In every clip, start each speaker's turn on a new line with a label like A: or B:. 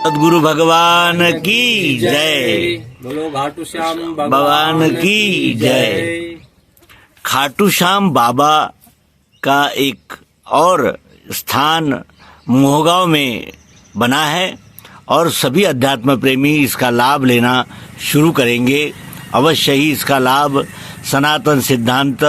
A: सदगुरु भगवान की जय।
B: बोलो खाटू श्याम
A: भगवान की जय। खाटू श्याम बाबा का एक और स्थान मोहगांव में बना है और सभी अध्यात्म प्रेमी इसका लाभ लेना शुरू करेंगे। अवश्य ही इसका लाभ सनातन सिद्धांत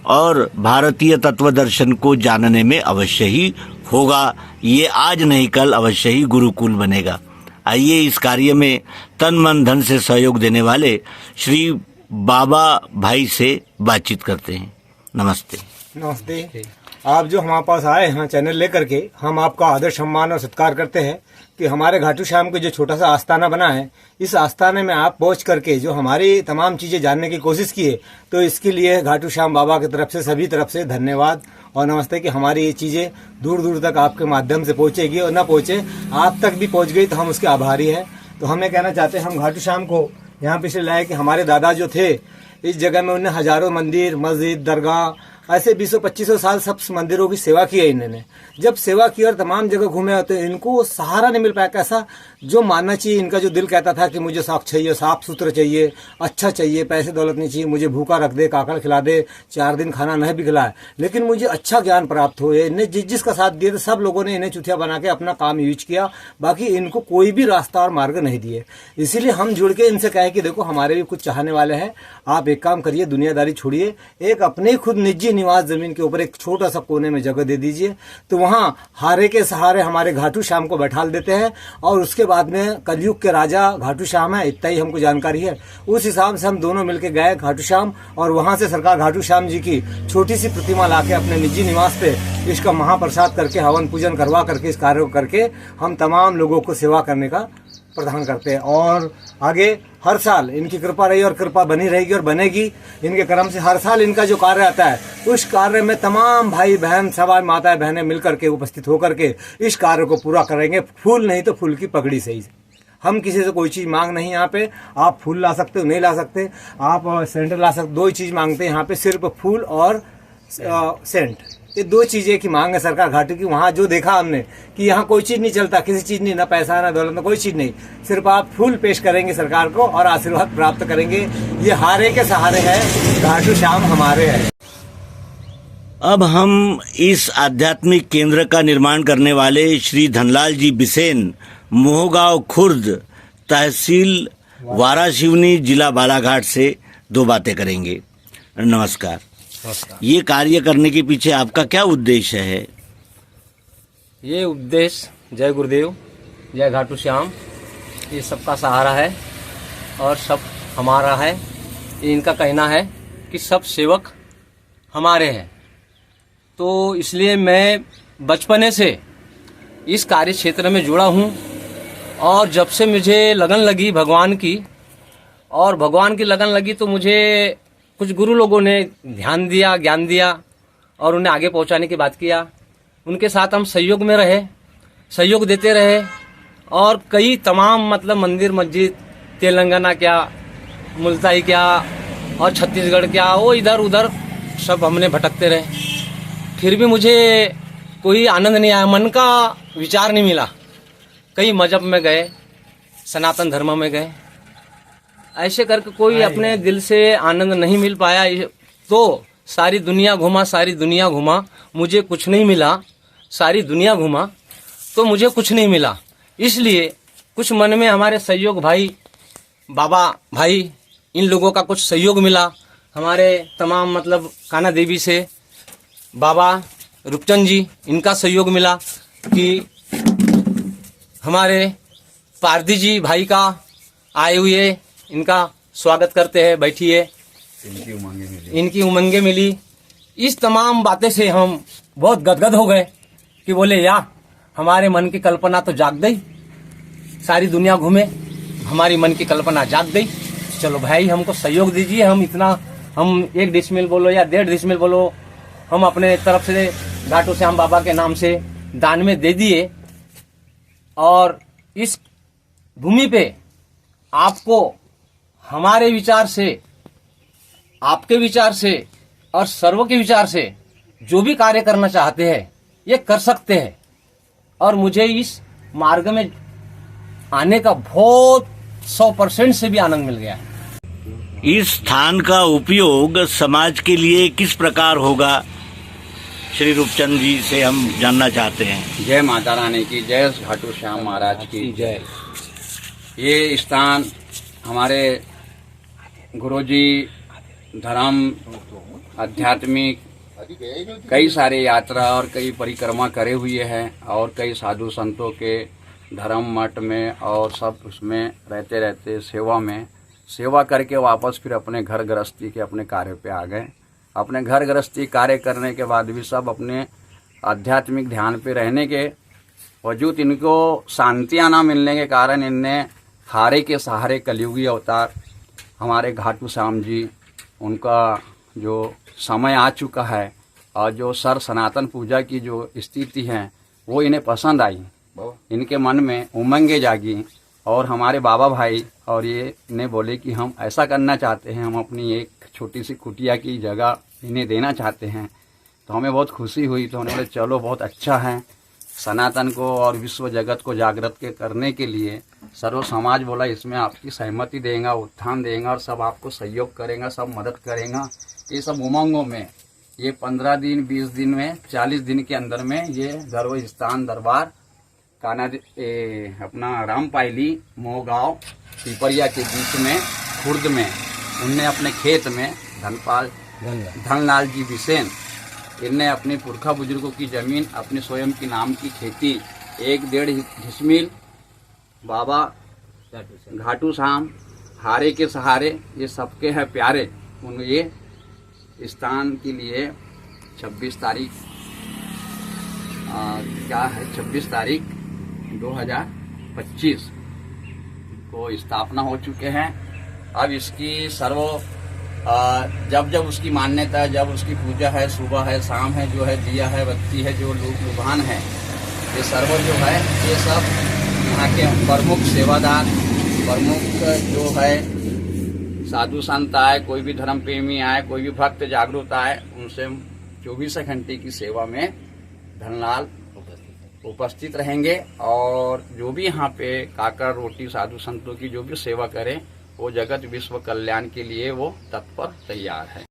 A: और भारतीय तत्व दर्शन को जानने में अवश्य ही होगा। ये आज नहीं कल अवश्य ही गुरुकुल बनेगा। आइए इस कार्य में तन मन धन से सहयोग देने वाले श्री बाबा भाई से बातचीत करते हैं। नमस्ते।
C: नमस्ते। आप जो हमारे पास आए हैं चैनल लेकर के, हम आपका आदर सम्मान और सत्कार करते हैं कि हमारे खाटू श्याम के जो छोटा सा आस्थाना बना है, इस आस्थाने में आप पहुंच करके जो हमारी तमाम चीजें जानने की कोशिश किए, तो इसके लिए खाटू श्याम बाबा की तरफ से सभी तरफ से धन्यवाद और नमस्ते कि हमारी ये चीजें दूर दूर तक आपके माध्यम से पहुंचेगी और न पहुंचे आप तक भी पहुंच गई तो हम उसके आभारी हैं। तो हमें कहना चाहते हैं, हम खाटू श्याम को यहाँ पे इसलिए लाए कि हमारे दादा जो थे इस जगह में उन्हें हजारों मंदिर, मस्जिद, दरगाह ऐसे 200-2500 साल सब मंदिरों की सेवा की है इन्होंने। जब सेवा की और तमाम जगह घूमे होते इनको सहारा नहीं मिल पाया। कैसा जो मानना चाहिए, इनका जो दिल कहता था कि मुझे साफ चाहिए, साफ सुथरा चाहिए, अच्छा चाहिए, पैसे दौलत नहीं चाहिए, मुझे भूखा रख दे, काकड़ खिला दे, 4 दिन खाना नहीं भी खिलाए, लेकिन मुझे अच्छा ज्ञान प्राप्त हो। इन्हें जिसका साथ दिया था सब लोगों ने इन्हें चुथिया बना के अपना काम यूज किया, बाकी इनको कोई भी रास्ता और मार्ग नहीं दिए। इसीलिए हम जुड़ के इनसे कहे कि देखो हमारे भी कुछ चाहने वाले हैं, आप एक काम करिए, दुनियादारी छोड़िए, एक अपने खुद निजी निवास जमीन के ऊपर एक छोटा सा कोने में जगह दे दीजिए, तो वहां हारे के सहारे हमारे खाटू श्याम को बैठा देते हैं और उसके बाद में कलयुग के राजा खाटू श्याम है, इतना ही हमको जानकारी है। उस हिसाब से हम दोनों मिलकर गए खाटू श्याम और वहां से सरकार खाटू श्याम जी की छोटी सी प्रतिमा लाके अपने निजी निवास पे इसका महाप्रसाद करके हवन पूजन करवा करके इस कार्य को करके हम तमाम लोगों को सेवा करने का प्रदान करते हैं। और आगे हर साल इनकी कृपा रही और कृपा बनी रहेगी और बनेगी। इनके कर्म से हर साल इनका जो कार्य आता है, उस कार्य में तमाम भाई बहन सभी माताएं बहनें मिलकर के उपस्थित होकर के इस कार्य को पूरा करेंगे। फूल नहीं तो फूल की पगड़ी सही। हम किसी से कोई चीज मांग नहीं। यहाँ पे आप फूल ला सकते हो, नहीं ला सकते, आप सेंट ला सकते, 2 ही चीज मांगते हैं यहाँ पे, सिर्फ फूल और सेंट। ये 2 चीजें की मांग है सरकार घाटू की। वहाँ जो देखा हमने कि यहाँ कोई चीज नहीं चलता, किसी चीज नहीं, ना पैसा ना दौलत, ना कोई चीज नहीं, सिर्फ आप फूल पेश करेंगे सरकार को और आशीर्वाद प्राप्त करेंगे। ये हारे के सहारे है, खाटू श्याम हमारे है।
A: अब हम इस आध्यात्मिक केंद्र का निर्माण करने वाले श्री धनलाल जी बिसेन, मोहगांव खुर्द, तहसील वाराशिवनी, जिला बालाघाट से 2 बातें करेंगे। नमस्कार। ये कार्य करने के पीछे आपका क्या उद्देश्य है?
B: ये उद्देश्य जय गुरुदेव, जय खाटू श्याम, ये सबका सहारा है और सब हमारा है। ये इनका कहना है कि सब सेवक हमारे हैं। तो इसलिए मैं बचपने से इस कार्य क्षेत्र में जुड़ा हूँ और जब से मुझे लगन लगी भगवान की और भगवान की लगन लगी तो मुझे कुछ गुरु लोगों ने ध्यान दिया, ज्ञान दिया और उन्हें आगे पहुंचाने की बात किया। उनके साथ हम सहयोग में रहे, सहयोग देते रहे और कई तमाम मतलब मंदिर मस्जिद, तेलंगाना क्या, मुल्ताई क्या और छत्तीसगढ़ क्या, वो इधर उधर सब हमने भटकते रहे। फिर भी मुझे कोई आनंद नहीं आया, मन का विचार नहीं मिला। कई मजहब में गए, सनातन धर्म में गए, ऐसे करके कोई अपने दिल से आनंद नहीं मिल पाया। तो सारी दुनिया घुमा, मुझे कुछ नहीं मिला। सारी दुनिया घुमा तो मुझे कुछ नहीं मिला। इसलिए कुछ मन में हमारे सहयोग भाई, बाबा भाई, इन लोगों का कुछ सहयोग मिला। हमारे तमाम मतलब कान्हा देवी से बाबा रूपचंद जी, इनका सहयोग मिला कि हमारे पारदी जी भाई का आए हुए, इनका स्वागत करते हैं, बैठिए, इनकी उमंगे मिली। इस तमाम बातें से हम बहुत गदगद हो गए कि बोले या हमारे मन की कल्पना तो जाग गई। सारी दुनिया घूमे, हमारी मन की कल्पना जाग गई। चलो भाई हमको सहयोग दीजिए, हम 1 डिसमिल बोलो या 1.5 डिसमिल बोलो, हम अपने तरफ से खाटू श्याम बाबा के नाम से दान में दे दिए। और इस भूमि पे आपको हमारे विचार से, आपके विचार से और सर्व के विचार से जो भी कार्य करना चाहते हैं ये कर सकते हैं। और मुझे इस मार्ग में आने का बहुत 100% से भी आनंद मिल गया है।
A: इस स्थान का उपयोग समाज के लिए किस प्रकार होगा, श्री रूपचंद जी से हम जानना चाहते हैं।
D: जय माता रानी की जय, खाटू श्याम महाराज की जय। ये स्थान हमारे गुरुजी धर्म आध्यात्मिक कई सारे यात्रा और कई परिक्रमा करे हुए हैं और कई साधु संतों के धर्म मठ में और सब उसमें रहते रहते सेवा करके वापस फिर अपने घर गृहस्थी के अपने कार्य पे आ गए। अपने घर गृहस्थी कार्य करने के बाद भी सब अपने आध्यात्मिक ध्यान पे रहने के वजूद इनको शांतियाँ ना मिलने के कारण इनने हारे के सहारे कलयुगी अवतार हमारे घाटू श्याम जी, उनका जो समय आ चुका है और जो सनातन पूजा की जो स्थिति है वो इन्हें पसंद आई, इनके मन में उमंगे जागी और हमारे बाबा भाई और ये ने बोले कि हम ऐसा करना चाहते हैं, हम अपनी एक छोटी सी कुटिया की जगह इन्हें देना चाहते हैं। तो हमें बहुत खुशी हुई, तो उन्होंने बोले चलो बहुत अच्छा है, सनातन को और विश्व जगत को जागृत के करने के लिए सर्व समाज बोला इसमें आपकी सहमति देगा, उत्थान देगा और सब आपको सहयोग करेगा, सब मदद करेगा। ये सब उमंगों में ये 15 दिन 20 दिन में 40 दिन के अंदर में ये गर्व स्थान दरबार अपना रामपायली मोहगांव पिपरिया के बीच में खुर्द में उनने अपने खेत में धनलाल जी बिसेन इनने अपने पुरखा बुजुर्गों की जमीन अपने स्वयं की नाम की खेती 1.5 डिसमिल बाबा घाटू श्याम हारे के सहारे ये सबके हैं प्यारे, उन ये स्थान के लिए 26 तारीख 2025 को स्थापना हो चुके हैं। अब इसकी जब उसकी मान्यता है, जब उसकी पूजा है, सुबह है शाम है, जो है दिया है बत्ती है, जो लुभान है, ये सर्व जो है ये सब यहाँ के प्रमुख सेवादार प्रमुख जो है साधु संत आए, कोई भी धर्म प्रेमी आए, कोई भी भक्त जागरूक आए, उनसे 24 घंटे की सेवा में धनलाल उपस्थित रहेंगे और जो भी यहाँ पे काकर रोटी साधु संतों की जो भी सेवा करें वो जगत विश्व कल्याण के लिए वो तत्पर तैयार है।